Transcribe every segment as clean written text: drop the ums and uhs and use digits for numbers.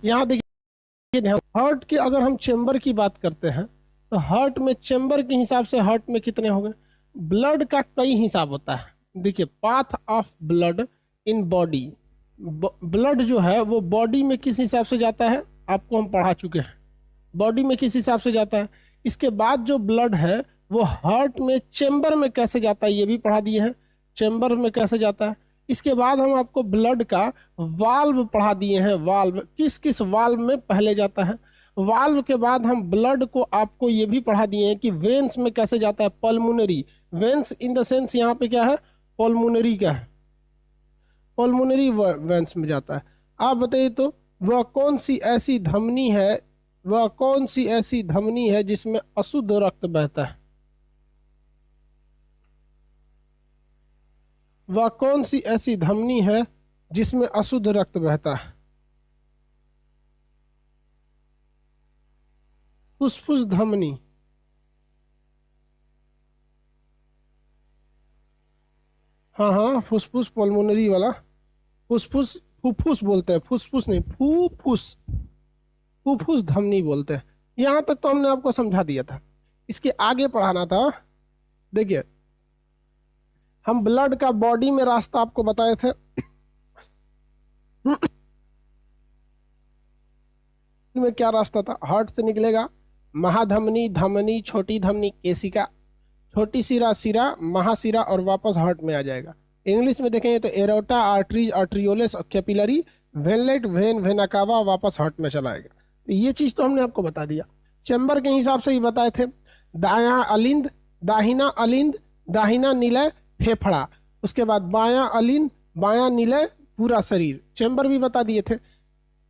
यहाँ देखिए ध्यान, हार्ट की अगर हम चेम्बर की बात करते हैं तो हार्ट में चेम्बर के हिसाब से हार्ट में कितने हो गए। ब्लड का कई हिसाब होता है। देखिए path of blood in body, blood जो है वो बॉडी में किस हिसाब से जाता है आपको हम पढ़ा चुके हैं, बॉडी में किस हिसाब से जाता है। इसके बाद जो ब्लड है वो हार्ट में चेम्बर में कैसे जाता है ये भी पढ़ा दिए हैं, चेम्बर में कैसे जाता है। इसके बाद हम आपको ब्लड का वाल्व पढ़ा दिए हैं, वाल्व किस किस वाल्व में पहले जाता है। वाल्व के बाद हम ब्लड को आपको ये भी पढ़ा दिए हैं कि वेन्स में कैसे जाता है, pulmonary veins in the sense यहाँ पे क्या है, पल्मोनरी का है, पल्मोनरी वेन्स में जाता है। आप बताइए तो वह कौन सी ऐसी धमनी है, वह कौन सी ऐसी धमनी है जिसमें अशुद्ध रक्त बहता है, वह कौन सी ऐसी धमनी है जिसमें अशुद्ध रक्त बहता है। फुसफुस धमनी, हाँ हाँ फुसफुस पल्मोनरी वाला, फुसफुस फुफ्फुस बोलते हैं, फुसफुस नहीं फुफ्फुस, फुफ्फुस धमनी बोलते हैं। यहाँ तक तो हमने आपको समझा दिया था, इसके आगे पढ़ाना था। देखिए हम ब्लड का बॉडी में रास्ता आपको बताए थे में क्या रास्ता था, हार्ट से निकलेगा महाधमनी, धमनी, छोटी धमनी, केशिका, छोटी सिरा, सिरा, महासिरा और वापस हार्ट में आ जाएगा। इंग्लिश में देखेंगे तो aorta, arteries, arterioles, capillary, venule, vein, vena cava, वापस हार्ट में चला आएगा। तो ये चीज तो हमने आपको बता दिया। चैम्बर के हिसाब से ही बताए थे, दायां अलिंद, दाहिना अलिंद, दाहिना निलय, फेफड़ा, उसके बाद बायां अलिंद, बायां निलय, पूरा शरीर, चैम्बर भी बता दिए थे।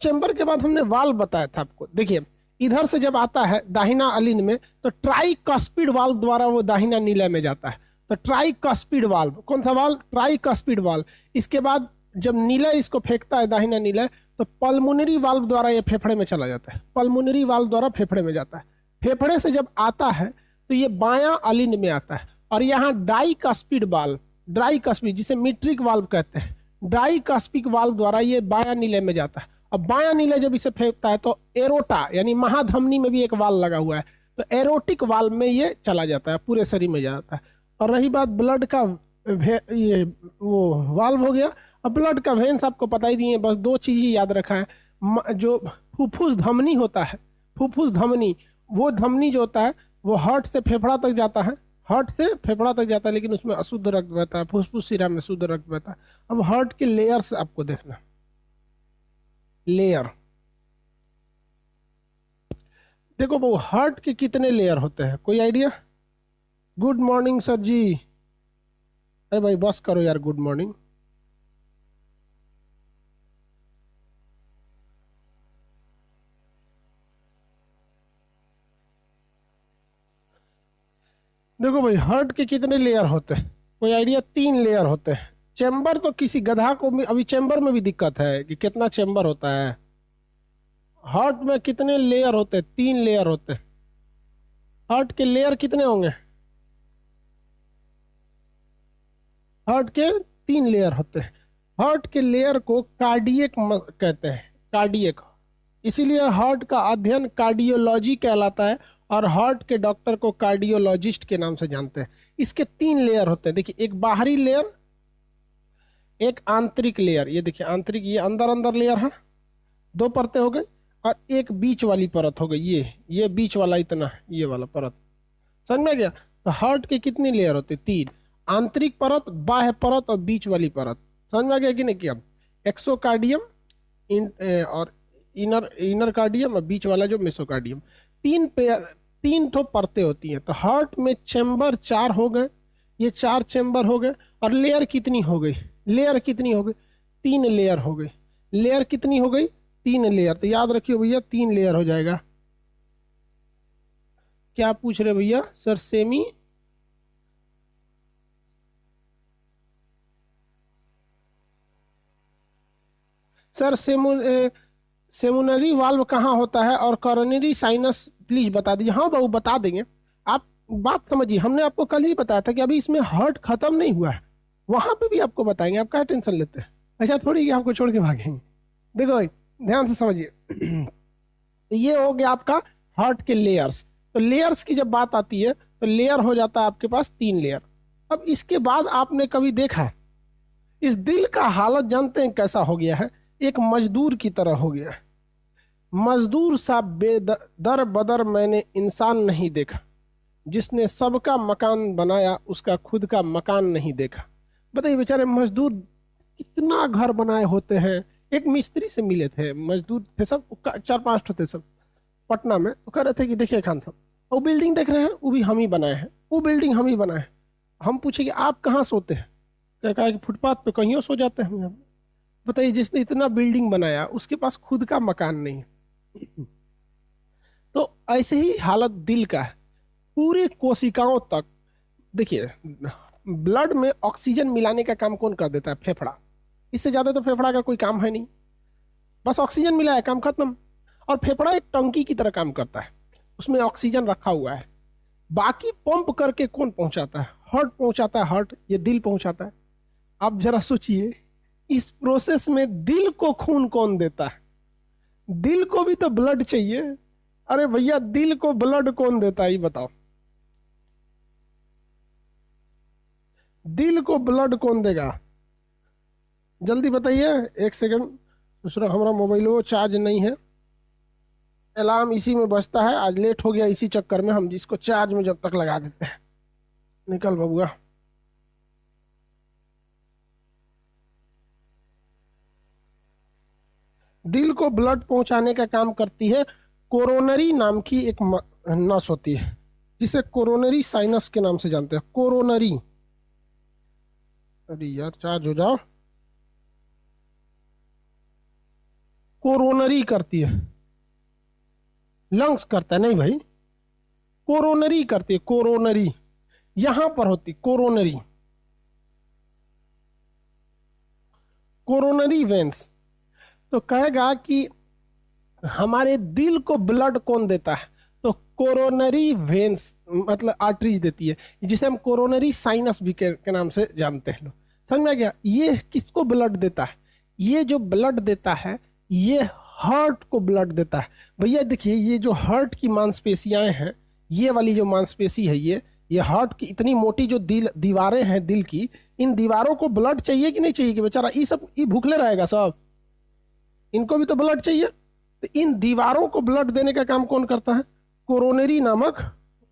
चैम्बर के बाद हमने वाल्व बताया था आपको। देखिए इधर से जब आता है दाहिना अलिंद में तो ट्राइकस्पिड वाल्व द्वारा वो दाहिना निलय में जाता है। तो ट्राइकस्पिड वाल्व, कौन सा वाल्व, ट्राइकस्पिड वाल्व। इसके बाद जब निलय इसको फेंकता है दाहिना निलय तो पल्मोनरी वाल्व द्वारा ये फेफड़े में चला जाता है, पल्मोनरी वाल्व द्वारा फेफड़े में जाता है। फेफड़े से जब आता है तो ये बायां अलिंद में आता है और यहाँ डाइकस्पिड वाल्व, डाइकस्पिड जिसे मीट्रिक वाल्व कहते हैं, डाइकस्पिड वाल्व द्वारा ये बायां निलय में जाता है। अब बायां निलय जब इसे फेंकता है तो एरोटा यानी महाधमनी में भी एक वाल्व लगा हुआ है, तो एरोटिक वाल्व में ये चला जाता है, पूरे शरीर में जाता है। और रही बात ब्लड का, ये वो वाल्व हो गया। अब ब्लड का वेन्स आपको पता ही दिए, बस दो चीज ही याद रखा है। जो फुफ्फुस धमनी होता है, फुफ्फुस धमनी, वो धमनी जो होता है वो हार्ट से फेफड़ा तक जाता है, हार्ट से फेफड़ा तक जाता है, लेकिन उसमें अशुद्ध रक्त बहता है, फुफ्फुस सिरा में शुद्ध रक्त बहता है। अब हार्ट के लेयर्स आपको देखना, लेयर देखो वो हार्ट के कितने लेयर होते हैं, कोई आइडिया। गुड मॉर्निंग सर जी, अरे भाई बस करो यार, गुड मॉर्निंग। देखो भाई हार्ट के कितने लेयर होते हैं, कोई आइडिया। 3 लेयर होते हैं। चैम्बर तो किसी गधा को भी, अभी चैम्बर में भी दिक्कत है कि कितना चैम्बर होता है। हार्ट में कितने लेयर होते हैं, 3 लेयर होते हैं। हार्ट के लेयर कितने होंगे, हार्ट के 3 लेयर होते हैं। हार्ट के लेयर को कार्डियक कहते हैं, कार्डियक, इसीलिए हार्ट का अध्ययन कार्डियोलॉजी कहलाता है और हार्ट के डॉक्टर को कार्डियोलॉजिस्ट के नाम से जानते हैं। इसके 3 लेयर होते हैं। देखिए एक बाहरी लेयर, एक आंतरिक लेयर, ये देखिए आंतरिक, ये अंदर अंदर लेयर है, 2 परतें हो गई, और एक बीच वाली परत हो गई, ये बीच वाला इतना, ये वाला परत, समझ में गया। तो हार्ट के कितनी लेयर होते, 3, आंतरिक परत, बाह्य परत और बीच वाली परत, समझ में आ गया कि नहीं किया। एक्सोकार्डियम और इनर कार्डियम और बीच वाला जो मेसोकार्डियम, 3 ठो परतें होती हैं। तो हार्ट में चैम्बर 4 हो गए, ये 4 चैम्बर हो गए। और लेयर कितनी हो गई, लेयर कितनी हो गई, 3 लेयर हो गई। लेयर कितनी हो गई, 3 लेयर। तो याद रखिए भैया 3 लेयर हो जाएगा। क्या पूछ रहे भैया सर, सेमी, सर सेमुनरी वाल्व कहाँ होता है और कॉरोनरी साइनस प्लीज बता दीजिए। हाँ बाबू बता देंगे, आप बात समझिए, हमने आपको कल ही बताया था कि अभी इसमें हार्ट खत्म नहीं हुआ है, वहां पे भी आपको बताएंगे, आप क्या टेंशन लेते हैं। ऐसा थोड़ी कि आपको छोड़ के भागेंगे। देखो भाई ध्यान से समझिए। तो ये हो गया आपका हार्ट के लेयर्स। तो लेयर्स की जब बात आती है तो लेयर हो जाता है आपके पास 3 लेयर। अब इसके बाद आपने कभी देखा है इस दिल का हालत जानते हैं कैसा हो गया है? एक मजदूर की तरह हो गया है। मजदूर सा बेदर बदर मैंने इंसान नहीं देखा, जिसने सबका मकान बनाया उसका खुद का मकान नहीं देखा। बताइए बेचारे मजदूर कितना घर बनाए होते हैं। एक मिस्त्री से मिले थे, मजदूर थे सब, 4-5 ठो थे सब पटना में। वो कह रहे थे कि देखिए खान साहब, वो बिल्डिंग देख रहे हैं वो भी हम ही बनाए हैं, वो बिल्डिंग हम ही बनाए हैं। हम पूछे कि आप कहाँ सोते हैं? कहा कि फुटपाथ पे कहीं सो जाते हैं हम। बताइए जिसने इतना बिल्डिंग बनाया उसके पास खुद का मकान नहीं है। तो ऐसे ही हालत दिल का है पूरे कोशिकाओं तक। देखिए ब्लड में ऑक्सीजन मिलाने का काम कौन कर देता है? फेफड़ा। इससे ज्यादा तो फेफड़ा का कोई काम है नहीं, बस ऑक्सीजन मिला है काम खत्म। और फेफड़ा एक टंकी की तरह काम करता है, उसमें ऑक्सीजन रखा हुआ है। बाकी पंप करके कौन पहुंचाता है? हार्ट पहुंचाता है, हार्ट ये दिल पहुंचाता है। आप जरा सोचिए इस प्रोसेस में दिल को खून कौन देता है? दिल को भी तो ब्लड चाहिए। अरे भैया दिल को ब्लड कौन देता है ये बताओ? दिल को ब्लड कौन देगा? जल्दी बताइए। एक सेकंड, दूसरा हमारा मोबाइल वो चार्ज नहीं है। अलार्म इसी में बजता है, आज लेट हो गया इसी चक्कर में हम जिसको चार्ज में जब तक लगा देते हैं। निकल बबुआ। दिल को ब्लड पहुंचाने का काम करती है कोरोनरी नाम की एक नस होती है, जिसे कोरोनरी साइनस के नाम से जानते हैं। कोरोनरी। अरे यार चार्ज हो जाओ। कोरोनरी करती है, लंग्स करता है नहीं भाई, कोरोनरी करती है। कोरोनरी यहां पर होती, कोरोनरी, कोरोनरी वेंस। तो कहेगा कि हमारे दिल को ब्लड कौन देता है? तो कोरोनरी वेंस मतलब आर्टरीज देती है, जिसे हम कोरोनरी साइनस भी के नाम से जानते हैं लोग। समझ में आ गया? ये किसको ब्लड देता है? ये जो ब्लड देता है ये हार्ट को ब्लड देता है। भैया देखिए ये जो हार्ट की मांसपेशियां हैं, ये वाली जो मांसपेशी है ये हार्ट की इतनी मोटी जो दीवारें हैं दिल की, इन दीवारों को ब्लड चाहिए कि नहीं चाहिए? कि बेचारा ये सब ये भूखले रहेगा सब, इनको भी तो ब्लड चाहिए। तो इन दीवारों को ब्लड देने का काम कौन करता है? कोरोनरी नामक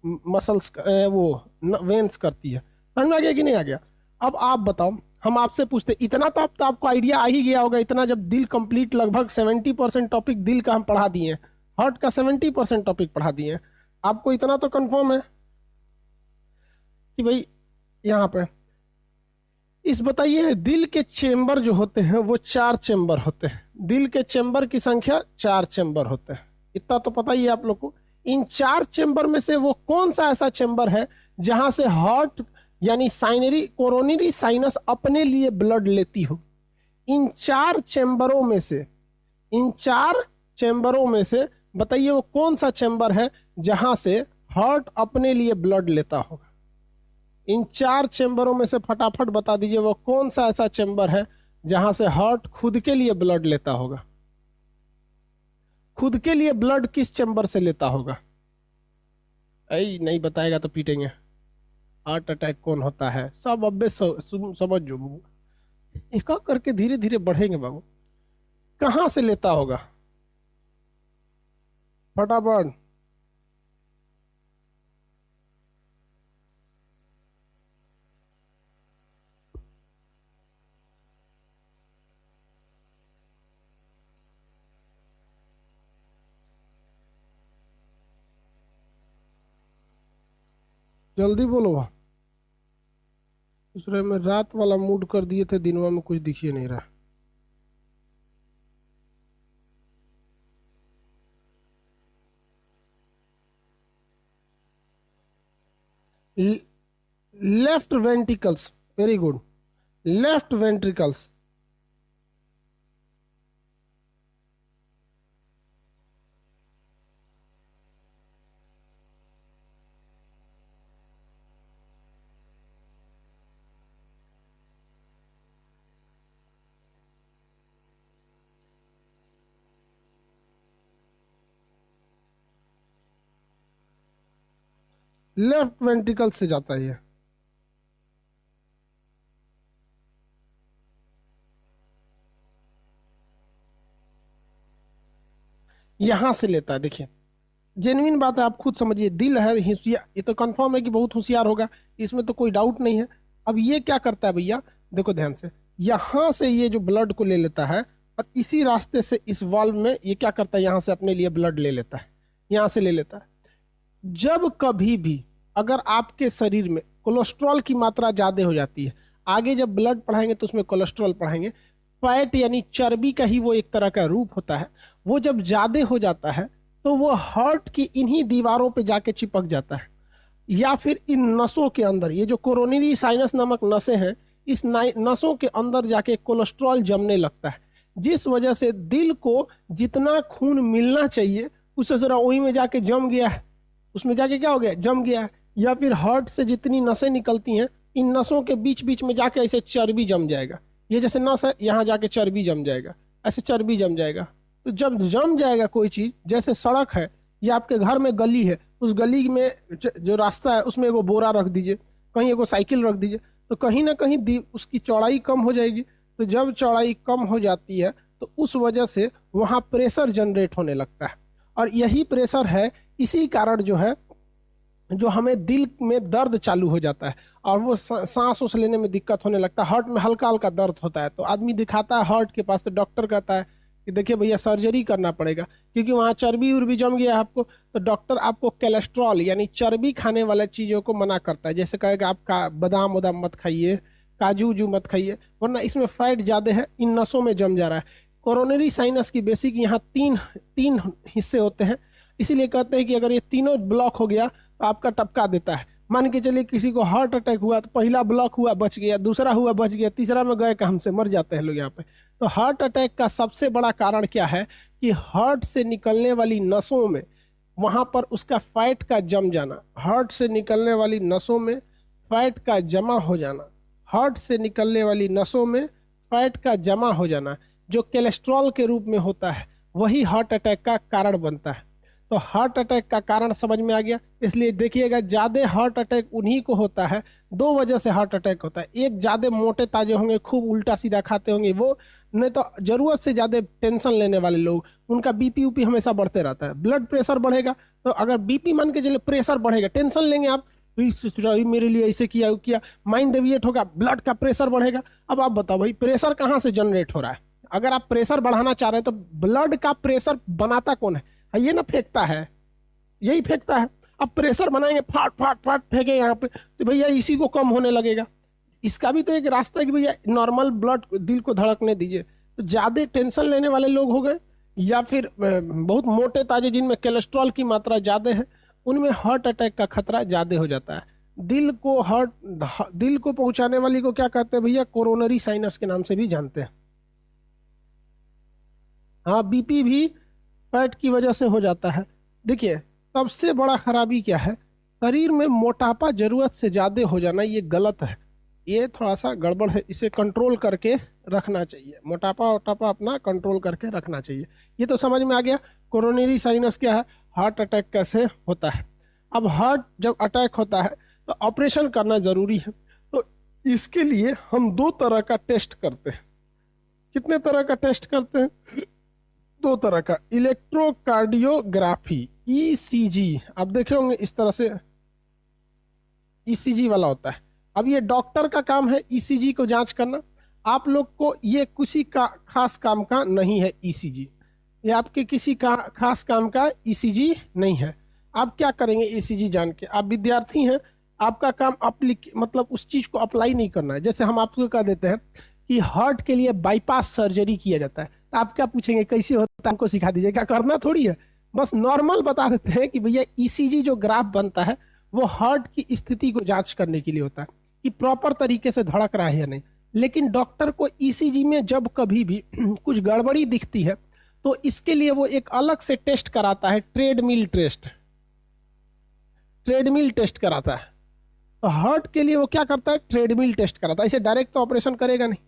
मसल्स वो वेंस करती है। समझ में आ गया कि नहीं आ गया? अब आप बताओ, हम आपसे पूछते, इतना तो, अब तो आपको आइडिया आ ही गया होगा, इतना जब दिल कंप्लीट लगभग 70% टॉपिक दिल का हम पढ़ा दिए हैं, हार्ट का 70% टॉपिक पढ़ा दिए हैं। आपको इतना तो कंफर्म है कि भाई यहाँ पे इस बताइए दिल के चेंबर जो होते हैं वो 4 चेंबर होते हैं। दिल के चेंबर की संख्या 4 चेंबर होते हैं, इतना तो पता ही है आप लोग को। इन 4 चेंबर में से वो कौन सा ऐसा चेंबर है जहां से हार्ट यानी साइनरी कोरोनरी साइनस अपने लिए ब्लड लेती हो? इन 4 चेंबरों में से, इन 4 चेंबरों में से बताइए वो कौन सा चेंबर है जहां से हार्ट अपने लिए ब्लड लेता होगा? इन 4 चेंबरों में से फटाफट बता दीजिए वो कौन सा ऐसा चेंबर है जहां से हार्ट खुद के लिए ब्लड लेता होगा? खुद के लिए ब्लड किस चेंबर से लेता होगा? ऐ नहीं बताएगा तो पीटेंगे। हार्ट अटैक कौन होता है सब अब्बे समझ जो बाबू, एक करके धीरे धीरे बढ़ेंगे बाबू। कहां से लेता होगा फटाफट? जल्दी बोलो। दूसरे में रात वाला मूड कर दिए थे, दिनवा में कुछ दिख ही नहीं रहा। Left ventricles, very good, left ventricles. Left ventricle से जाता है ये, यहां से लेता है। देखिए जेन्युइन बात है, आप खुद समझिए, दिल है होशियार, ये तो कंफर्म है कि बहुत होशियार होगा, इसमें तो कोई डाउट नहीं है। अब ये क्या करता है भैया, देखो ध्यान से, यहां से ये जो ब्लड को ले लेता है और इसी रास्ते से इस वाल्व में ये क्या करता है, यहां से अपने लिए ब्लड ले लेता है, यहां से ले लेता है। जब कभी भी अगर आपके शरीर में कोलेस्ट्रॉल की मात्रा ज़्यादा हो जाती है, आगे जब ब्लड पढ़ाएंगे तो उसमें कोलेस्ट्रॉल पढ़ाएंगे, फैट यानी चर्बी का ही वो एक तरह का रूप होता है, वो जब ज़्यादा हो जाता है तो वो हार्ट की इन्हीं दीवारों पे जाके चिपक जाता है, या फिर इन नसों के अंदर, ये जो कोरोनरी साइनस नामक नसें हैं, इस नसों के अंदर जाके कोलेस्ट्रॉल जमने लगता है, जिस वजह से दिल को जितना खून मिलना चाहिए उससे जरा वहीं में जाके जम गया है, उसमें जाके क्या हो गया, जम गया है। या फिर हार्ट से जितनी नसें निकलती हैं, इन नसों के बीच बीच में जाके ऐसे चर्बी जम जाएगा, ये जैसे नस है यहाँ जाके चर्बी जम जाएगा, ऐसे चर्बी जम जाएगा। तो जब जम जाएगा कोई चीज़, जैसे सड़क है या आपके घर में गली है, उस गली में जो रास्ता है उसमें एगो बोरा रख दीजिए, कहीं एगो साइकिल रख दीजिए, तो कहीं ना कहीं उसकी चौड़ाई कम हो जाएगी। तो जब चौड़ाई कम हो जाती है तो उस वजह से वहाँ प्रेशर जनरेट होने लगता है, और यही प्रेशर है, इसी कारण जो है जो हमें दिल में दर्द चालू हो जाता है और वो सांस उस लेने में दिक्कत होने लगता है, हार्ट में हल्का हल्का दर्द होता है। तो आदमी दिखाता है हार्ट के पास, तो डॉक्टर कहता है कि देखिए भैया सर्जरी करना पड़ेगा क्योंकि वहाँ चर्बी उर्बी जम गया है आपको। तो डॉक्टर आपको कोलेस्ट्रॉल यानी चर्बी खाने वाले चीज़ों को मना करता है, जैसे कहेगा आपका बादाम उदाम मत खाइए, काजू उजू मत खाइए, वरना इसमें फैट ज़्यादा है, इन नसों में जम जा रहा है। कोरोनरी साइनस की बेसिक यहाँ तीन तीन हिस्से होते हैं, इसीलिए कहते हैं कि अगर ये तीनों ब्लॉक हो गया तो आपका टपका देता है। मान के चलिए किसी को हार्ट अटैक हुआ तो पहला ब्लॉक हुआ बच गया, दूसरा हुआ बच गया, तीसरा में गए काम से मर जाते हैं लोग यहाँ पे। तो हार्ट अटैक का सबसे बड़ा कारण क्या है कि हार्ट से निकलने वाली नसों में वहाँ पर उसका फैट का जम जाना, हार्ट से निकलने वाली नसों में फैट का जमा हो जाना, हार्ट से निकलने वाली नसों में फैट का जमा हो जाना जो कोलेस्ट्रॉल के रूप में होता है, वही हार्ट अटैक का कारण बनता है। तो हार्ट अटैक का कारण समझ में आ गया। इसलिए देखिएगा ज़्यादा हार्ट अटैक उन्हीं को होता है, दो वजह से हार्ट अटैक होता है। एक, ज़्यादा मोटे ताजे होंगे, खूब उल्टा सीधा खाते होंगे वो, नहीं तो ज़रूरत से ज़्यादा टेंशन लेने वाले लोग, उनका बीपी ऊपी हमेशा बढ़ते रहता है, ब्लड प्रेशर बढ़ेगा। तो अगर बीपी मान के चलिए प्रेशर बढ़ेगा, टेंशन लेंगे आप, मेरे लिए ऐसे किया किया, माइंड डेविएट होगा, ब्लड का प्रेशर बढ़ेगा। अब आप बताओ भाई प्रेशर कहाँ से जनरेट हो रहा है? अगर आप प्रेशर बढ़ाना चाह रहे हैं तो ब्लड का प्रेशर बनाता कौन है? ये ना फेंकता है, यही फेंकता है। अब प्रेशर बनाएंगे, फाट फाट फाट फेंके यहाँ पे, तो भैया इसी को कम होने लगेगा। इसका भी तो एक रास्ता है कि भैया नॉर्मल ब्लड दिल को धड़कने दीजिए। तो ज़्यादा टेंशन लेने वाले लोग हो गए, या फिर बहुत मोटे ताजे जिनमें कोलेस्ट्रॉल की मात्रा ज़्यादा है, उनमें हार्ट अटैक का खतरा ज़्यादा हो जाता है। दिल को पहुंचाने वाली को क्या कहते हैं भैया? कोरोनरी साइनस के नाम से भी जानते हैं। हाँ, बीपी भी फैट की वजह से हो जाता है। देखिए सबसे बड़ा खराबी क्या है, शरीर में मोटापा जरूरत से ज़्यादा हो जाना, ये गलत है, ये थोड़ा सा गड़बड़ है, इसे कंट्रोल करके रखना चाहिए। मोटापा वोटापा अपना कंट्रोल करके रखना चाहिए। ये तो समझ में आ गया कोरोनरी साइनस क्या है, हार्ट अटैक कैसे होता है। अब हार्ट जब अटैक होता है तो ऑपरेशन करना ज़रूरी है। तो इसके लिए हम दो तरह का टेस्ट करते हैं। कितने तरह का टेस्ट करते हैं? दो तरह का, इलेक्ट्रोकार्डियोग्राफी ईसीजी, आप देखे होंगे इस तरह से ईसीजी वाला होता है। अब ये डॉक्टर का काम है ईसीजी को जांच करना, आप लोग को ये किसी का खास काम का नहीं है ईसीजी, ये आपके किसी का खास काम का ईसीजी नहीं है। आप क्या करेंगे ईसीजी जान के? आप विद्यार्थी हैं, आपका काम मतलब उस चीज़ को अप्लाई नहीं करना है। जैसे हम आपको कह देते हैं कि हार्ट के लिए बाईपास सर्जरी किया जाता है, तो आप क्या पूछेंगे कैसे होता है, हमको सिखा दीजिए, क्या करना थोड़ी है, बस नॉर्मल बता देते हैं कि भैया ईसीजी जो ग्राफ बनता है वो हार्ट की स्थिति को जांच करने के लिए होता है कि प्रॉपर तरीके से धड़क रहा है या नहीं। लेकिन डॉक्टर को ईसीजी में जब कभी भी कुछ गड़बड़ी दिखती है तो इसके लिए वो एक अलग से टेस्ट कराता है, ट्रेडमिल टेस्ट कराता है। तो हार्ट के लिए वो क्या करता है? ट्रेडमिल टेस्ट कराता है। इसे डायरेक्ट तो ऑपरेशन करेगा नहीं।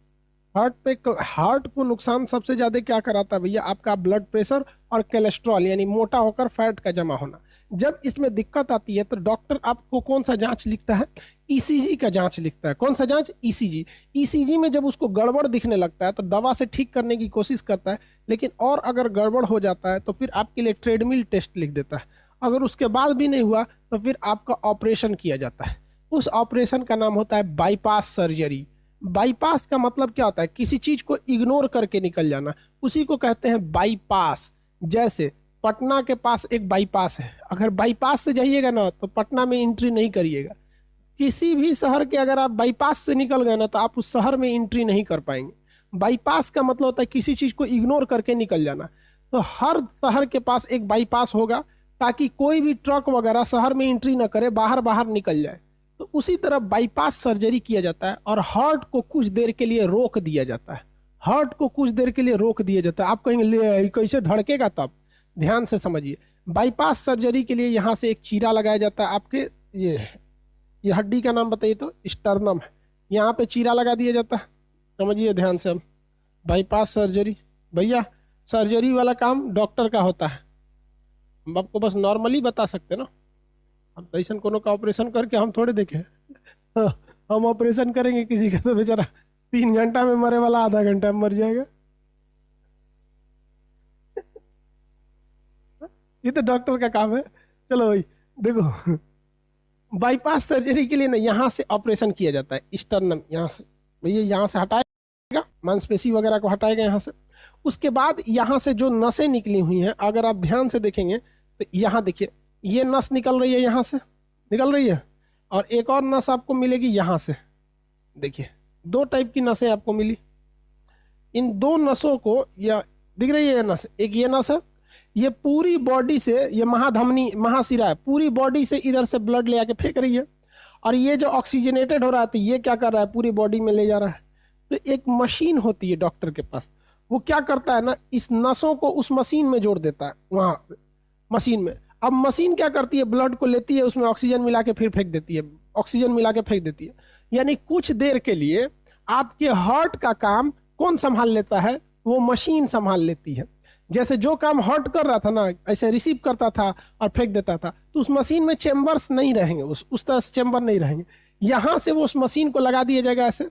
हार्ट को नुकसान सबसे ज़्यादा क्या कराता है भैया? आपका ब्लड प्रेशर और कोलेस्ट्रॉल, यानी मोटा होकर फैट का जमा होना। जब इसमें दिक्कत आती है तो डॉक्टर आपको कौन सा जांच लिखता है? ईसीजी का जांच लिखता है। कौन सा जांच? ईसीजी। ईसीजी में जब उसको गड़बड़ दिखने लगता है तो दवा से ठीक करने की कोशिश करता है, लेकिन और अगर गड़बड़ हो जाता है तो फिर आपके लिए ट्रेडमिल टेस्ट लिख देता है। अगर उसके बाद भी नहीं हुआ तो फिर आपका ऑपरेशन किया जाता है। उस ऑपरेशन का नाम होता है बाईपास सर्जरी। बाईपास का मतलब क्या होता है? किसी चीज को इग्नोर करके निकल जाना, उसी को कहते हैं बाईपास। जैसे पटना के पास एक बाईपास है, अगर बाईपास से जाइएगा ना तो पटना में एंट्री नहीं करिएगा। किसी भी शहर के अगर आप बाईपास से निकल गए ना तो आप उस शहर में एंट्री नहीं कर पाएंगे। बाईपास का मतलब होता है किसी चीज को इग्नोर करके निकल जाना। तो हर शहर के पास एक बाईपास होगा ताकि कोई भी ट्रक वगैरह शहर में एंट्री ना करे, बाहर बाहर निकल जाए। तो उसी तरह बाईपास सर्जरी किया जाता है और हार्ट को कुछ देर के लिए रोक दिया जाता है। हार्ट को कुछ देर के लिए रोक दिया जाता है। आप कहेंगे ले कैसे धड़केगा? तब ध्यान से समझिए। बाईपास सर्जरी के लिए यहाँ से एक चीरा लगाया जाता है। आपके ये हड्डी का नाम बताइए तो स्टर्नम है, यहाँ पे चीरा लगा दिया जाता है। समझिए ध्यान से। हम बाईपास सर्जरी, भैया सर्जरी वाला काम डॉक्टर का होता है, हम आपको बस नॉर्मली बता सकते ना। हम ऐसा कोनो का ऑपरेशन करके हम थोड़े देखे हम ऑपरेशन करेंगे किसी का तो बेचारा 3 घंटा में मरे वाला आधा घंटा में मर जाएगा। ये तो डॉक्टर का काम है। चलो भाई देखो, बाईपास सर्जरी के लिए ना यहाँ से ऑपरेशन किया जाता है। स्टर्नम यहाँ से, भैया यहाँ से हटाएगा, मांसपेशी वगैरह को हटाएगा यहाँ से। उसके बाद यहाँ से जो नसें निकली हुई हैं, अगर आप ध्यान से देखेंगे तो यहाँ देखिए, ये नस निकल रही है, यहाँ से निकल रही है, और एक और नस आपको मिलेगी यहाँ से। देखिए 2 टाइप की नसें आपको मिली। इन 2 नसों को, या दिख रही है ये नस, एक ये नस है, ये पूरी बॉडी से, ये महाधमनी महाशिरा है, पूरी बॉडी से इधर से ब्लड ले आके फेंक रही है। और ये जो ऑक्सीजनेटेड हो रहा है तो ये क्या कर रहा है? पूरी बॉडी में ले जा रहा है। तो एक मशीन होती है डॉक्टर के पास, वो क्या करता है ना, इस नसों को उस मशीन में जोड़ देता है, वहाँ मशीन में। अब मशीन क्या करती है? ब्लड को लेती है, उसमें ऑक्सीजन मिला के फिर फेंक देती है, ऑक्सीजन मिला के फेंक देती है। यानी कुछ देर के लिए आपके हार्ट का काम कौन संभाल लेता है? वो मशीन संभाल लेती है। जैसे जो काम हार्ट कर रहा था ना, ऐसे रिसीव करता था और फेंक देता था, तो उस मशीन में चेम्बर्स नहीं रहेंगे, उस तरह से चेम्बर नहीं रहेंगे। यहाँ से वो उस मशीन को लगा दिया जाएगा, ऐसे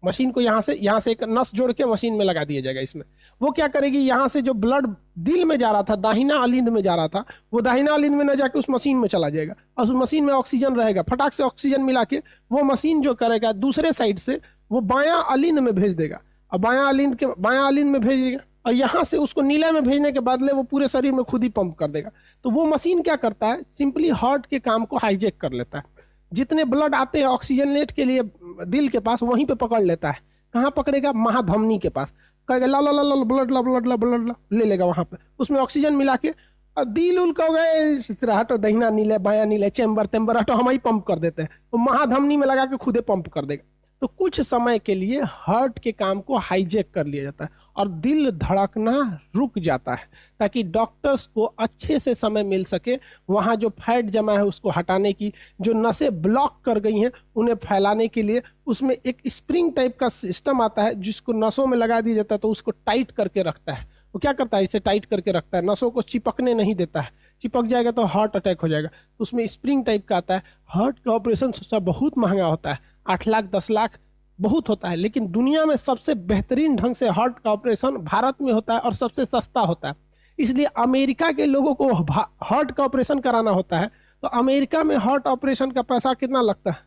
मशीन को यहाँ से एक नस जोड़ के मशीन में लगा दिया जाएगा। इसमें वो क्या करेगी? यहाँ से जो ब्लड दिल में जा रहा था, दाहिना अलिंद में जा रहा था, वो दाहिना अलिंद में न जाके उस मशीन में चला जाएगा, और उस मशीन में ऑक्सीजन रहेगा। फटाक से ऑक्सीजन मिला के वो मशीन जो करेगा दूसरे साइड से वो बायां अलिंद में भेज देगा, और बायां अलिंद में भेजेगा, और यहाँ से उसको नीले में भेजने के बदले वो पूरे शरीर में खुद ही पंप कर देगा। तो वो मशीन क्या करता है? सिंपली हार्ट के काम को हाईजैक कर लेता है। जितने ब्लड आते हैं ऑक्सीजनेट के लिए दिल के पास, वहीं पे पकड़ लेता है। कहाँ पकड़ेगा? महाधमनी के पास। कहेगा ला ला ला ला ब्लड ला ब्लड ला ब्लड ला, ले लेगा वहाँ पे, उसमें ऑक्सीजन मिला के, और दिल उल का हो गए हटो, दहिना नीले बाया नीले, चैम्बर तेम्बर हटो, हम ही पंप कर देते हैं। वो महाधमनी में लगा के खुदे पंप कर देगा। तो कुछ समय के लिए हार्ट के काम को हाईजैक कर लिया जाता है और दिल धड़कना रुक जाता है, ताकि डॉक्टर्स को अच्छे से समय मिल सके वहाँ जो फैट जमा है उसको हटाने की, जो नसें ब्लॉक कर गई हैं उन्हें फैलाने के लिए। उसमें एक स्प्रिंग टाइप का सिस्टम आता है जिसको नसों में लगा दिया जाता है, तो उसको टाइट करके रखता है। वो क्या करता है? इसे टाइट करके रखता है, नसों को चिपकने नहीं देता है। चिपक जाएगा तो हार्ट अटैक हो जाएगा। तो उसमें स्प्रिंग टाइप का आता है। हार्ट का ऑपरेशन सोचा बहुत महंगा होता है, 8 लाख 10 लाख बहुत होता है, लेकिन दुनिया में सबसे बेहतरीन ढंग से हार्ट का ऑपरेशन भारत में होता है और सबसे सस्ता होता है। इसलिए अमेरिका के लोगों को हार्ट का ऑपरेशन कराना होता है, तो अमेरिका में हार्ट ऑपरेशन का पैसा कितना लगता है?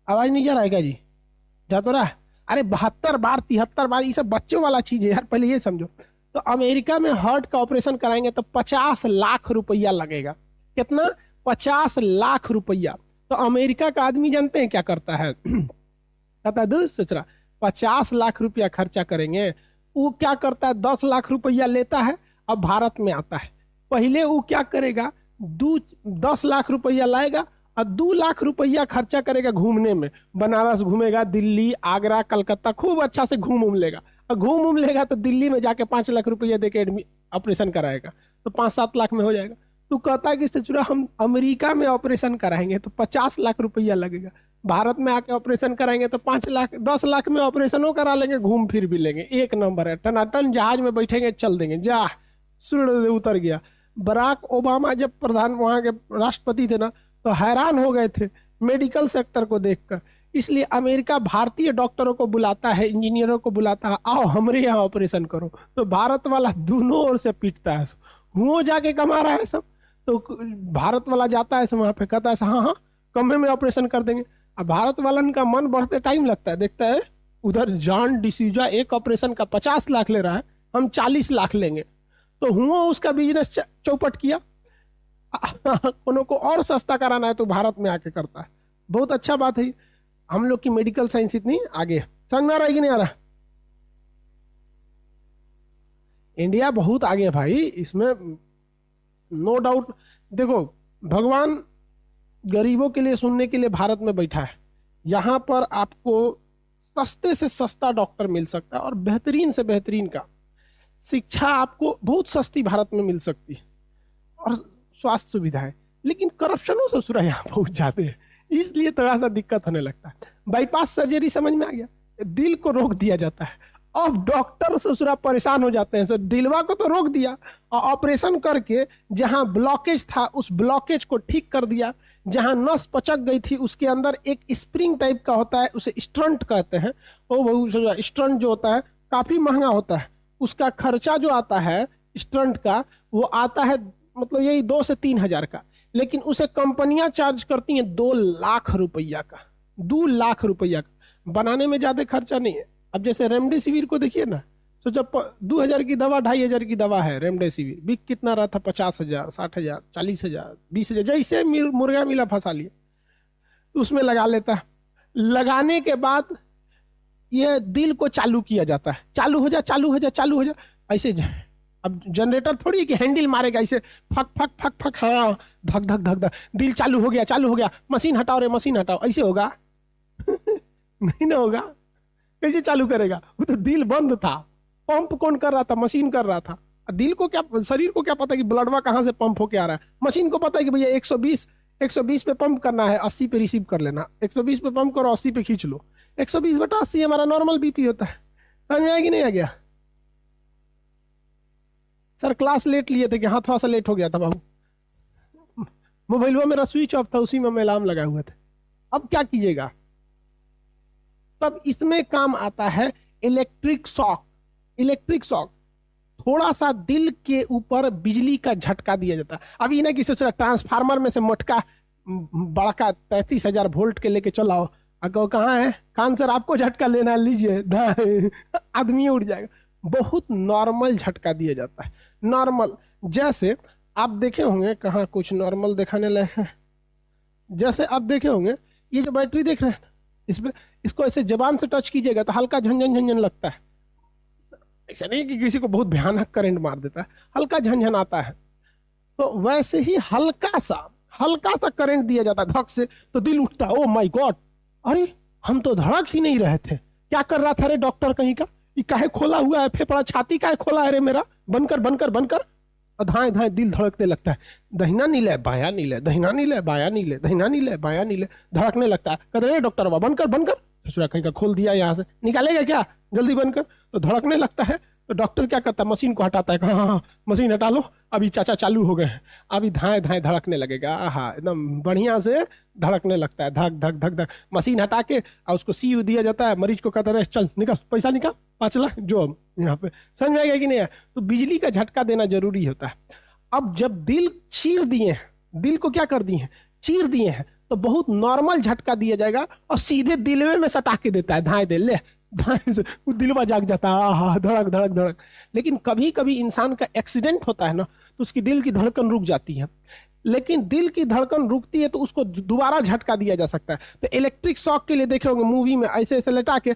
आवाज नहीं जा रहा है जी? जा तो रहा है? अरे 72 बार 73 बार, ये सब बच्चों वाला चीज है यार, पहले ये समझो। तो अमेरिका में हार्ट का ऑपरेशन कराएंगे तो 50 लाख रुपया लगेगा। कितना? 50 लाख रुपया। तो अमेरिका का आदमी जानते हैं क्या करता है? कहता है सोच 50 लाख रुपया खर्चा करेंगे। वो क्या करता है? 10 लाख रुपया लेता है, अब भारत में आता है। पहले वो क्या करेगा? 10 लाख रुपया लाएगा और 2 लाख रुपया खर्चा करेगा घूमने में। बनारस घूमेगा, दिल्ली, आगरा, कलकत्ता, खूब अच्छा से घूम लेगा। और घूम लेगा तो दिल्ली में जाके 5 लाख रुपया देके ऑपरेशन कराएगा, तो 5-7 लाख में हो जाएगा। तो कहता है कि सचुरा हम अमेरिका में ऑपरेशन कराएंगे तो 50 लाख रुपया लगेगा, भारत में आके ऑपरेशन कराएंगे तो 5 लाख 10 लाख में ऑपरेशनों करा लेंगे, घूम फिर भी लेंगे। एक नंबर है, टनाटन जहाज में बैठेंगे, चल देंगे, जा सुर उतर गया। बराक ओबामा जब प्रधान वहाँ के राष्ट्रपति थे ना, तो हैरान हो गए थे मेडिकल सेक्टर को देखकर। इसलिए अमेरिका भारतीय डॉक्टरों को बुलाता है, इंजीनियरों को बुलाता है, आओ हमारे यहाँ ऑपरेशन करो। तो भारत वाला दोनों ओर से पीटता है, वो जाके कमा रहा है सब, तो भारत वाला जाता है वहाँ पे कहता है हाँ हाँ कम में ऑपरेशन कर देंगे। अब भारत वालन का मन बढ़ते टाइम लगता है, देखता है उधर जॉन डिसूजा एक ऑपरेशन का 50 लाख ले रहा है, हम 40 लाख लेंगे, तो हुआ उसका बिजनेस चौपट किया। उनको को और सस्ता कराना है तो भारत में आके करता है। बहुत अच्छा बात है, हम लोग की मेडिकल साइंस इतनी आगे। समझ में आ रहा है कि नहीं आ रहा? इंडिया बहुत आगे है भाई, इसमें नो डाउट। देखो भगवान गरीबों के लिए सुनने के लिए भारत में बैठा है। यहाँ पर आपको सस्ते से सस्ता डॉक्टर मिल सकता है और बेहतरीन से बेहतरीन का शिक्षा आपको बहुत सस्ती भारत में मिल सकती है और स्वास्थ्य सुविधा है। लेकिन करप्शनों से सुरा यहाँ बहुत ज्यादा है, इसलिए थोड़ा सा दिक्कत होने लगता है। बाईपास सर्जरी समझ में आ गया, दिल को रोक दिया जाता है। अब डॉक्टर ससुरा परेशान हो जाते हैं, सर दिलवा को तो रोक दिया और ऑपरेशन करके जहां ब्लॉकेज था उस ब्लॉकेज को ठीक कर दिया, जहां नस पचक गई थी उसके अंदर एक स्प्रिंग टाइप का होता है, उसे स्टंट कहते हैं। वो स्टंट जो होता है काफी महंगा होता है, उसका खर्चा जो आता है स्टंट का वो आता है मतलब यही 2 से 3 हजार का, लेकिन उसे कंपनियां चार्ज करती हैं 2 लाख रुपया का। 2 लाख रुपया का बनाने में ज्यादा खर्चा नहीं है। अब जैसे रेमडेसिविर को देखिए ना, तो जब 2000 की दवा 2500 की दवा है रेमडेसिविर, बिक कितना रहा था 50,000 60,000 40,000 20,000, जैसे मुर्गा मिला फंसा लिए तो उसमें लगा लेता है। लगाने के बाद ये दिल को चालू किया जाता है, चालू हो जा चालू हो जा चालू हो जा ऐसे। अब जनरेटर थोड़ी कि हैंडल मारेगा ऐसे फक फक फक फक, हाँ धक धक धक धक, दिल चालू हो गया, मशीन हटाओ रे मशीन हटाओ, ऐसे होगा? नहीं ना होगा। कैसे चालू करेगा? वो तो दिल बंद था, पंप कौन कर रहा था? मशीन कर रहा था। दिल को क्या, शरीर को क्या पता कि ब्लडवा कहाँ से पंप होके आ रहा है? मशीन को पता है कि भैया 120 पे पंप करना है, 80 पे रिसीव कर लेना, 120 पे पंप करो 80 पे खींच लो। 120/80 हमारा नॉर्मल बीपी होता है। समझ में आया कि नहीं आ गया? सर क्लास लेट लिए थे कि हाँ थोड़ा सा लेट हो गया था बाबू, मोबाइल मेरा स्विच ऑफ था, उसी में अलार्म लगा हुआ था। अब क्या कीजिएगा? तब इसमें काम आता है इलेक्ट्रिक शॉक। इलेक्ट्रिक शॉक थोड़ा सा दिल के ऊपर बिजली का झटका दिया जाता है। अभी ना किसी ट्रांसफार्मर में से मोटका बड़का 33,000 वोल्ट के लेके चलाओ, अगर कहाँ है खान सर आपको झटका लेना है लीजिए, आदमी उड़ जाएगा। बहुत नॉर्मल झटका दिया जाता है, नॉर्मल। जैसे आप देखे होंगे, कहाँ कुछ नॉर्मल दिखाने लायक है, जैसे आप देखे होंगे ये जो बैटरी देख रहे हैं इसमें, इसको ऐसे जबान से टच कीजिएगा तो हल्का झंझन झंझन लगता है। ऐसा नहीं कि किसी को बहुत भयानक करंट मार देता है, हल्का झंझन आता है। तो वैसे ही हल्का सा करंट दिया जाता है धक से, तो दिल उठता है, ओ माय गॉड, अरे हम तो धड़क ही नहीं रहे थे, क्या कर रहा था रे डॉक्टर कहीं का, ये काहे खोला हुआ है फेफड़ा, छाती काहे खोला है रे मेरा, बनकर धाए धाए दिल धड़कने लगता है। दहिना नीले बाया नीले, दहिना नीले बाया नीले, दहिना नीले बाया नीले, धड़कने लगता है। कहते रे डॉक्टर बाबा बनकर ससुरा कहीं का खोल दिया, यहाँ से निकालेगा क्या, जल्दी बनकर। तो धड़कने लगता है, तो डॉक्टर क्या करता है, मशीन को हटाता है, हाँ मशीन हटा लो, अभी चाचा चालू हो गए हैं, अभी धाए धाए धड़कने लगेगा, हाँ एकदम बढ़िया से धड़कने लगता है, धक धक धक धक। मशीन हटा के और उसको सीयू दिया जाता है, मरीज को कहता है चल निकाल पैसा निकाल 5 लाख जो यहाँ पे। समझ में आ गया कि नहीं है? तो बिजली का झटका देना जरूरी होता है। अब जब दिल चीर दिए हैं, दिल को क्या कर दिए हैं, चीर दिए हैं, तो बहुत नॉर्मल झटका दिया जाएगा और सीधे दिलवे में सटा के देता है, धाए दे ले धाए से वो दिलवा जाग जाता है, हाँ धड़क धड़क धड़क। लेकिन कभी कभी इंसान का एक्सीडेंट होता है ना, तो उसकी दिल की धड़कन रुक जाती है। लेकिन दिल की धड़कन रुकती है तो उसको दोबारा झटका दिया जा सकता है। तो इलेक्ट्रिक शॉक के लिए देखे होंगे मूवी में, ऐसे ऐसे लेटा के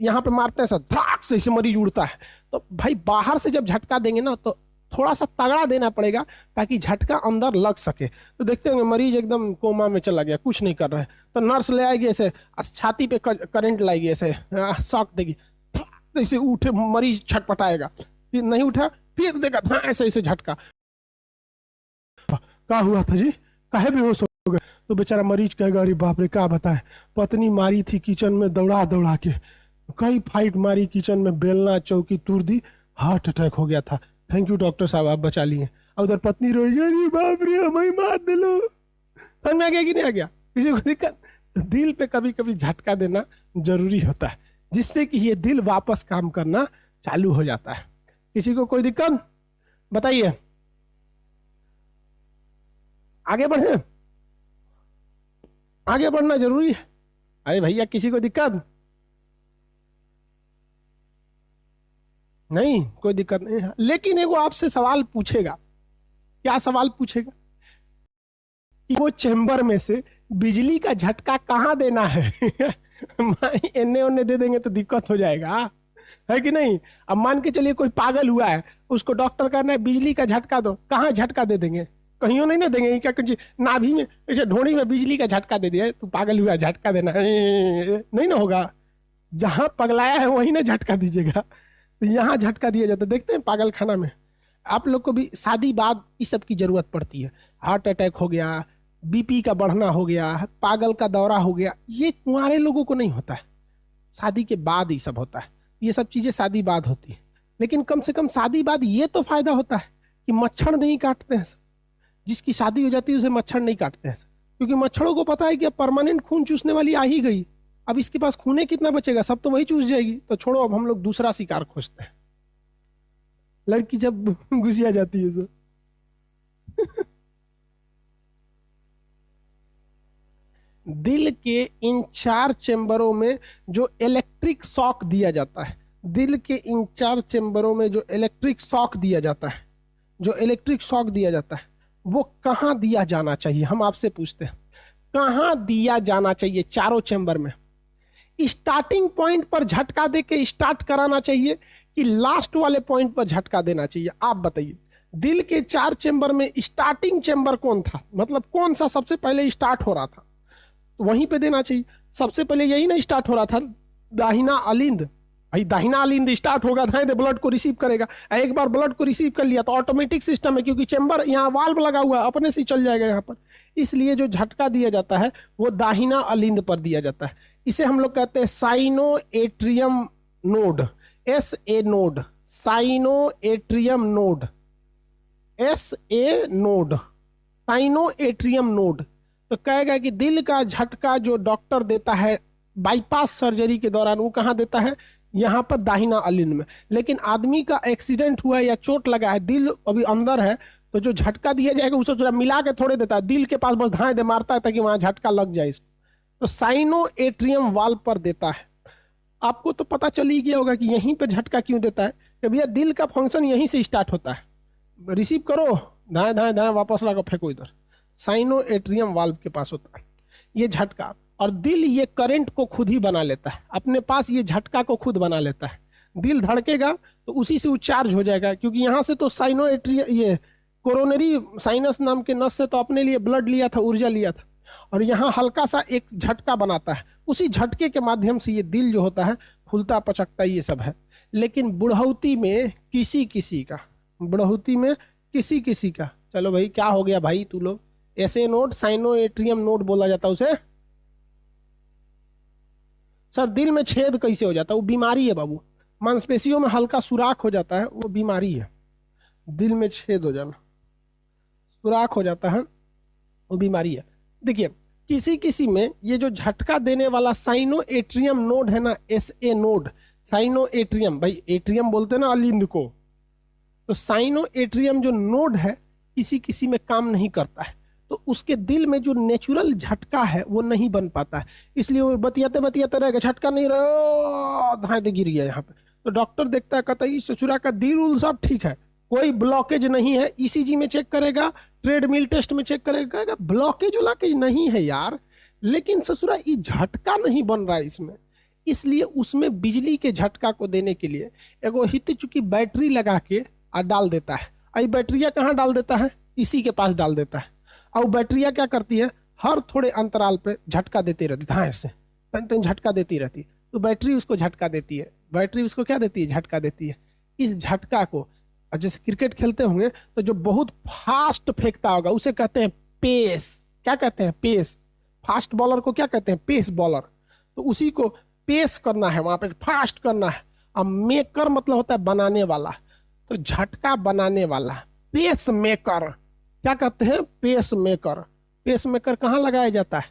यहाँ पे मारते हैं, सब धड़ाक से मरीज उड़ता है। तो भाई बाहर से जब झटका देंगे ना तो थोड़ा सा तगड़ा देना पड़ेगा ताकि झटका अंदर लग सके। तो देखते होंगे मरीज एकदम कोमा में चला गया, कुछ नहीं कर रहा है, तो नर्स ले आएगी ऐसे, छाती पे करंट लाएगी, ऐसे शॉक देगी, ऐसे उठे मरीज छटपटाएगा, फिर नहीं उठा फिर देगा ऐसे ऐसे झटका। क्या हुआ था जी, काहे बेहोश हो गए? तो बेचारा मरीज कहेगा अरे बाप रे क्या बताएं, पत्नी मारी थी किचन में दौड़ा दौड़ा के, कई फाइट मारी किचन में, बेलना चौकी तोड़ दी, हार्ट अटैक हो गया था, थैंक यू डॉक्टर साहब आप बचा लिए। और उधर पत्नी रोएगी, अरे बाप रे हमें मार दे लो। समझ में आ गया कि नहीं आ गया? किसी को दिक्कत? दिल पे कभी कभी झटका देना जरूरी होता है, जिससे कि ये दिल वापस काम करना चालू हो जाता है। किसी को कोई दिक्कत? बताइए, आगे बढ़े, आगे बढ़ना जरूरी है। अरे भैया किसी को दिक्कत? नहीं, कोई दिक्कत नहीं है। लेकिन एगो आपसे सवाल पूछेगा। क्या सवाल पूछेगा? कि वो चैम्बर में से बिजली का झटका कहाँ देना है? एने ओने दे देंगे तो दिक्कत हो जाएगा, है कि नहीं? अब मान के चलिए कोई पागल हुआ है, उसको डॉक्टर कहना है बिजली का झटका दो, कहाँ झटका दे देंगे? कहीं नहीं ना देंगे। क्या कुछ नाभि में, ऐसे ढोड़ी में बिजली का झटका दे दिया, तो पागल हुआ झटका देना नहीं ना होगा। जहां पगलाया है वहीं ना झटका दीजिएगा। तो यहाँ झटका दिया जाता है। देखते हैं पागल खाना में। आप लोग को भी शादी बाद इस सब की जरूरत पड़ती है। हार्ट अटैक हो गया, बीपी का बढ़ना हो गया, पागल का दौरा हो गया, ये कुंवारे लोगों को नहीं होता है, शादी के बाद ही सब होता है। ये सब चीजें शादी बाद होती है। लेकिन कम से कम शादी बाद ये तो फायदा होता है कि मच्छर नहीं काटते हैं। जिसकी शादी हो जाती है उसे मच्छर नहीं काटते हैं, क्योंकि मच्छरों को पता है कि अब परमानेंट खून चूसने वाली आ ही गई, अब इसके पास खूने कितना बचेगा, सब तो वही चूस जाएगी। तो छोड़ो, अब हम लोग दूसरा शिकार खोजते हैं। लड़की जब घुसिया जाती है सो दिल के इन 4 चेंबरों में जो इलेक्ट्रिक शॉक दिया जाता है, दिल के इन 4 चेंबरों में जो इलेक्ट्रिक शॉक दिया जाता है, जो इलेक्ट्रिक शॉक दिया जाता है, वो कहाँ दिया जाना चाहिए? हम आपसे पूछते हैं, कहाँ दिया जाना चाहिए? चारों चेंबर में स्टार्टिंग पॉइंट पर झटका दे के स्टार्ट कराना चाहिए कि लास्ट वाले पॉइंट पर झटका देना चाहिए? आप बताइए। दिल के 4 चेंबर में स्टार्टिंग चेंबर कौन था? मतलब कौन सा सबसे पहले स्टार्ट हो रहा था, तो वहीं पे देना चाहिए। सबसे पहले यही ना स्टार्ट हो रहा था, दाहिना अलिंद। भाई दाहिना अलिंद स्टार्ट होगा, दाएं ब्लड को रिसीव करेगा। एक बार ब्लड को रिसीव कर लिया तो ऑटोमेटिक सिस्टम है, क्योंकि चेंबर यहाँ वाल्व लगा हुआ है, अपने से चल जाएगा यहाँ पर। इसलिए जो झटका दिया जाता है वो दाहिना अलिंद पर दिया जाता है। इसे हम लोग कहते हैं sino atrium node, SA node, sino atrium node, SA node, sino atrium node. तो कहेगा कि दिल का झटका जो डॉक्टर देता है बाईपास सर्जरी के दौरान, वो कहाँ देता है? यहाँ पर दाहिना अलिंद में। लेकिन आदमी का एक्सीडेंट हुआ है या चोट लगा है, दिल अभी अंदर है, तो जो झटका दिया जाएगा उसे थोड़ा मिला के थोड़े देता है, दिल के पास बस धाए दे मारता है ताकि वहां झटका लग जाए इसको। तो साइनो एट्रियम वाल्व पर देता है। आपको तो पता चल ही गया होगा कि यहीं पर झटका क्यों देता है, कि भैया दिल का फंक्शन यहीं से स्टार्ट होता है। रिसीव करो, धाए धाए धाए, वापस लगा फेंको इधर। साइनो एट्रियम वाल्व के पास होता है ये झटका। और दिल ये करंट को खुद ही बना लेता है, अपने पास ये झटका को खुद बना लेता है। दिल धड़केगा तो उसी से वो चार्ज हो जाएगा, क्योंकि यहाँ से तो साइनो एट्रियम, ये कोरोनरी साइनस नाम के नस से तो अपने लिए ब्लड लिया था, ऊर्जा लिया था, और यहाँ हल्का सा एक झटका बनाता है। उसी झटके के माध्यम से ये दिल जो होता है फूलता पचकता ये सब है। लेकिन बुढ़ौती में किसी किसी का, बुढ़ौती में किसी किसी का, चलो भाई क्या हो गया भाई तू लोग, SA node, sino atrium node बोला जाता है उसे। सर दिल में छेद कैसे हो जाता है? वो बीमारी है बाबू, मांसपेशियों में हल्का सुराख हो जाता है, वो बीमारी है। दिल में छेद हो जाना, सुराख हो जाता है, वो बीमारी है। देखिए किसी किसी में ये जो झटका देने वाला साइनो एट्रियम नोड है ना, SA नोड, साइनो एट्रियम, भाई एट्रियम बोलते हैं ना अलिंद को, तो साइनो एट्रियम जो नोड है किसी किसी में काम नहीं करता है, तो उसके दिल में जो नेचुरल झटका है वो नहीं बन पाता है। इसलिए वो बतियाते बतियाते रहेगा, झटका नहीं रहा, धाए गिर गया यहाँ पे। तो डॉक्टर देखता है, कहता है ससुरा का दिल उल सब ठीक है, कोई ब्लॉकेज नहीं है। ECG में चेक करेगा, ट्रेडमिल टेस्ट में चेक करेगा, ब्लॉकेज उलाकेज नहीं है यार, लेकिन ससुरा ये झटका नहीं बन रहा है इसमें। इसलिए उसमें बिजली के झटका को देने के लिए एगो हित चुकी बैटरी लगा के डाल देता है। आई बैटरिया कहाँ डाल देता है? इसी के पास डाल देता है। और बैटरिया क्या करती है? हर थोड़े अंतराल पे झटका देती रहती है, धाए से तन तन झटका देती रहती है। तो बैटरी उसको झटका देती है, बैटरी उसको क्या देती है? झटका देती है। इस झटका को, जैसे क्रिकेट खेलते होंगे तो जो बहुत फास्ट फेंकता होगा उसे कहते हैं पेस। क्या कहते हैं? पेस। फास्ट बॉलर को क्या कहते हैं? Pace bowler. तो उसी को पेस करना है, वहां पे फास्ट करना है। अब मेकर मतलब होता है बनाने वाला, तो झटका बनाने वाला पेस मेकर, क्या कहते हैं, पेस मेकर। पेस मेकर कहाँ लगाया जाता है?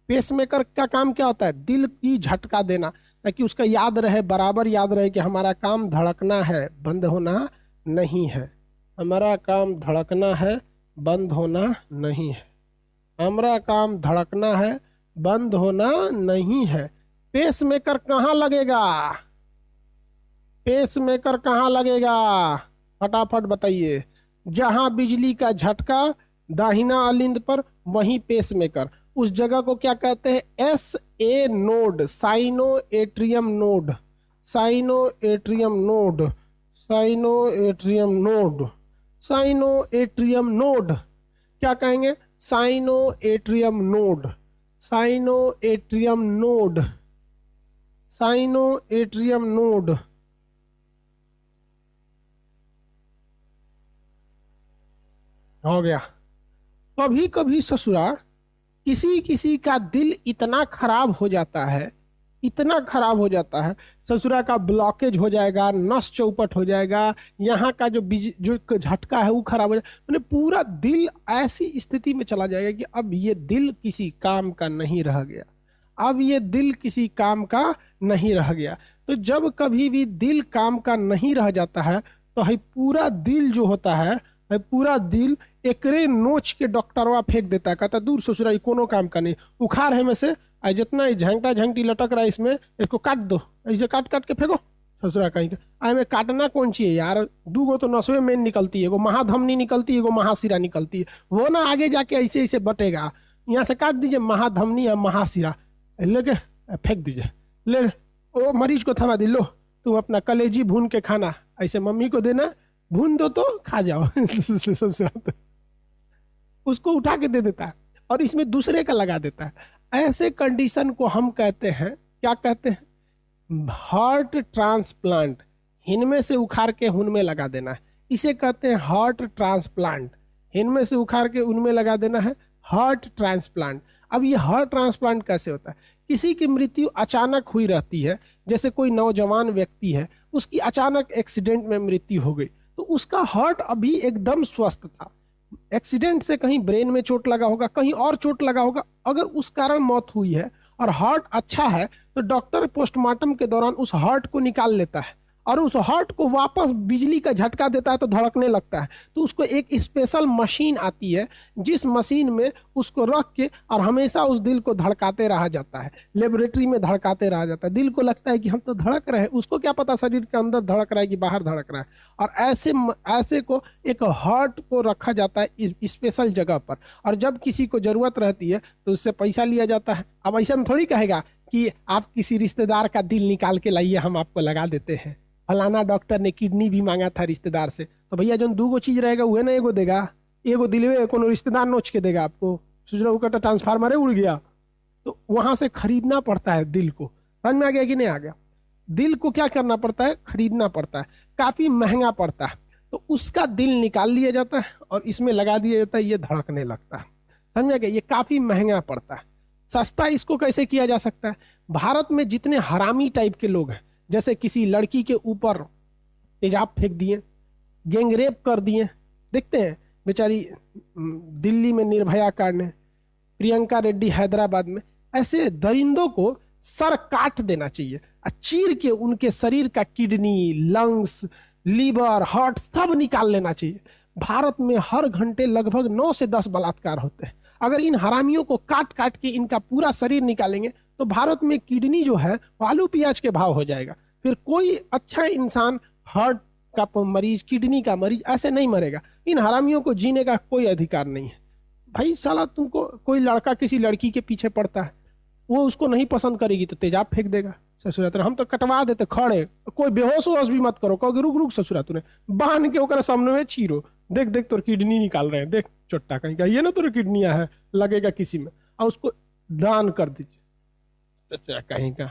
पेस मेकर का काम क्या होता है? दिल की झटका देना, ताकि उसका याद रहे, बराबर याद रहे कि हमारा काम धड़कना है, बंद होना नहीं है। हमारा काम धड़कना है, बंद होना नहीं है। हमारा काम धड़कना है, बंद होना नहीं है। पेस मेकर कहाँ लगेगा? पेस मेकर कहाँ लगेगा? फटाफट बताइए। जहां बिजली का झटका, दाहिना अलिंद पर, वहीं पेस मेकर। उस जगह को क्या कहते हैं? S A node, sino atrium node, sino atrium node, sino atrium node, sino atrium node. क्या कहेंगे? Sino atrium node, sino atrium node, sino atrium node. हो गया। कभी कभी ससुरा किसी किसी का दिल इतना खराब हो जाता है, इतना खराब हो जाता है, ससुरा का ब्लॉकेज हो जाएगा, नस चौपट हो जाएगा, यहाँ का जो झटका है वो खराब हो जाएगा, मैंने पूरा दिल ऐसी स्थिति में चला जाएगा कि अब ये दिल किसी काम का नहीं रह गया, अब ये दिल किसी काम का नहीं रह गया। तो जब कभी भी दिल काम का नहीं रह जाता है, तो है पूरा दिल जो होता है, पूरा दिल एकरे नोच के डॉक्टरवा फेंक देता है, कहता दूर ससुरा कोनो काम का नहीं, उखाड़ है में से जितना झंगटा झंगटी लटक रहा है इसमें, इसको काट दो, ऐसे काट काट के फेंको ससुरा कहीं के। आई में काटना कौन चाहिए यार? दू गो तो नसवे में निकलती है, एगो महाधमनी निकलती है, एगो महाशिरा निकलती है, वो ना आगे जाके ऐसे ऐसे बटेगा। यहाँ से काट दीजिए महाधमनी या महाशिरा, लेके फेंक दीजिए। ले ओ मरीज को थमा दी, लो तुम अपना कलेजी भून के खाना, ऐसे मम्मी को देना, भून दो तो खा जाओ। उसको उठा के दे देता है और इसमें दूसरे का लगा देता है। ऐसे कंडीशन को हम कहते हैं, क्या कहते हैं? Heart transplant. हिन में से उखाड़ के हुन में लगा देना है, इसे कहते हैं हार्ट ट्रांसप्लांट। हिन में से उखाड़ के उनमें लगा देना है हार्ट ट्रांसप्लांट। अब ये हार्ट ट्रांसप्लांट कैसे होता है? किसी की मृत्यु अचानक हुई रहती है, जैसे कोई नौजवान व्यक्ति है, उसकी अचानक एक्सीडेंट में मृत्यु हो गई, तो उसका हार्ट अभी एकदम स्वस्थ था, एक्सीडेंट से कहीं ब्रेन में चोट लगा होगा, कहीं और चोट लगा होगा, अगर उस कारण मौत हुई है और हार्ट अच्छा है, तो डॉक्टर पोस्टमार्टम के दौरान उस हार्ट को निकाल लेता है और उस हार्ट को वापस बिजली का झटका देता है तो धड़कने लगता है। तो उसको एक स्पेशल मशीन आती है, जिस मशीन में उसको रख के और हमेशा उस दिल को धड़काते रहा जाता है, लेबोरेटरी में धड़काते रहा जाता है। दिल को लगता है कि हम तो धड़क रहे हैं, उसको क्या पता शरीर के अंदर धड़क रहा है कि बाहर धड़क रहा है। और ऐसे को एक हार्ट को रखा जाता है स्पेशल जगह पर, और जब किसी को जरूरत रहती है तो उससे पैसा लिया जाता है। अब ऐसा थोड़ी कहेगा कि आप किसी रिश्तेदार का दिल निकाल के लाइए, हम आपको लगा देते हैं। फलाना डॉक्टर ने किडनी भी मांगा था रिश्तेदार से, तो भैया जो दू गो चीज रहेगा वह ना एगो देगा, एगो दिलवे कोनो रिश्तेदार नोच के देगा आपको। सोच का ट्रांसफार्मर उड़ गया, तो वहां से खरीदना पड़ता है दिल को। समझ में आ गया कि नहीं आ गया? दिल को क्या करना पड़ता है? खरीदना पड़ता है, काफी महंगा पड़ता है। तो उसका दिल निकाल लिया जाता है और इसमें लगा दिया जाता है, ये धड़कने लगता है। समझ में आ गया? ये काफी महंगा पड़ता है। सस्ता इसको कैसे किया जा सकता है? भारत में जितने हरामी टाइप के लोग हैं, जैसे किसी लड़की के ऊपर तेजाब फेंक दिए, गैंगरेप कर दिए, देखते हैं बेचारी दिल्ली में निर्भया कांड, प्रियंका रेड्डी हैदराबाद में, ऐसे दरिंदों को सर काट देना चाहिए, चीर के उनके शरीर का किडनी, लंग्स, लीवर, हार्ट सब निकाल लेना चाहिए। भारत में हर घंटे लगभग 9 से 10 बलात्कार होते हैं। अगर इन हरामियों को काट काट के इनका पूरा शरीर निकालेंगे तो भारत में किडनी जो है आलू प्याज के भाव हो जाएगा। फिर कोई अच्छा इंसान हार्ट का मरीज, किडनी का मरीज ऐसे नहीं मरेगा। इन हरामियों को जीने का कोई अधिकार नहीं है। भाई साला, तुमको कोई लड़का किसी लड़की के पीछे पड़ता है, वो उसको नहीं पसंद करेगी तो तेजाब फेंक देगा। ससुरा हम तो कटवा देते खड़े, कोई बेहोश होश भी मत करो, कहोगे रुक रुक ससुरा, तूने बांध के ओकरा सामने में चीरो, देख देख तोर किडनी निकाल रहे हैं, देख चोट्टा कहीं का, ये ना तोर किडनिया है, लगेगा किसी में, और उसको दान कर दीजिए। चचा कहीं का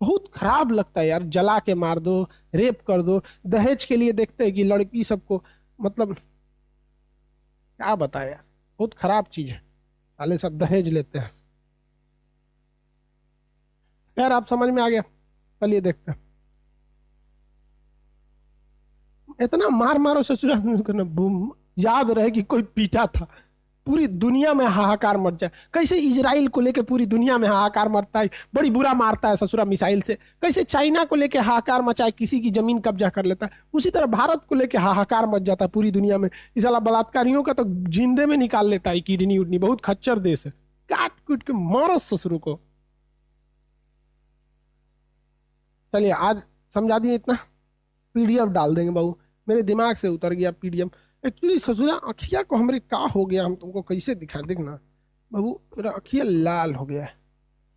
बहुत खराब लगता है यार, जला के मार दो, रेप कर दो। दहेज के लिए देखते हैं कि लड़की सबको, मतलब क्या बताया यार, बहुत खराब चीज है, साले सब दहेज लेते हैं। खैर आप समझ में आ गया, चलिए देखते हैं। इतना मार मारो ससुराल बूम, याद रहे कि कोई पीटा था, पूरी दुनिया में हाहाकार मच जाए। कैसे इजराइल को लेके पूरी दुनिया में हाहाकार मचता है, बड़ी बुरा मारता है ससुरा मिसाइल से। कैसे चाइना को लेके हाहाकार मचाए, किसी की जमीन कब्जा कर लेता है, उसी तरह भारत को लेके हाहाकार मच जाता है पूरी दुनिया में। इस साला बलात्कारियों का तो जिंदे में निकाल लेता है किडनी उडनी। बहुत खच्चर देश है, काट कूट के मारो ससुर को। चलिए आज समझा दिए इतना, पीडीएफ डाल देंगे बाबू, मेरे दिमाग से उतर गया पीडीएफ। एक्चुअली ससुरा अखिया को हमरे का हो गया, हम तुमको कैसे दिखा, देखना बाबू मेरा अखिया लाल हो गया है,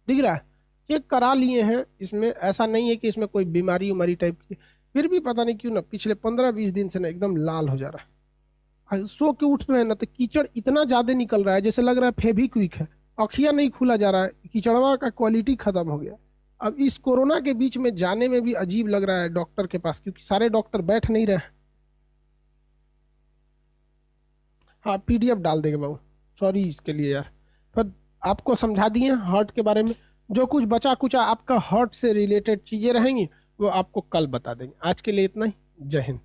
दिख रहा है, चेक करा लिए हैं। इसमें ऐसा नहीं है कि इसमें कोई बीमारी उमारी टाइप की, फिर भी पता नहीं क्यों ना पिछले 15-20 दिन से ना एकदम लाल हो जा रहा है। सो के उठ रहे हैं ना तो कीचड़ इतना ज्यादा निकल रहा है जैसे लग रहा है फेविक्विक है, अखिया नहीं खुला जा रहा है, कीचड़वा का क्वालिटी खत्म हो गया। अब इस कोरोना के बीच में जाने में भी अजीब लग रहा है डॉक्टर के पास, क्योंकि सारे डॉक्टर बैठ नहीं रहे। हाँ पीडीएफ डाल देंगे बाबू, सॉरी इसके लिए यार। पर आपको समझा दिए हार्ट के बारे में, जो कुछ बचा कुचा आपका हार्ट से रिलेटेड चीज़ें रहेंगी वो आपको कल बता देंगे। आज के लिए इतना ही, जय हिंद।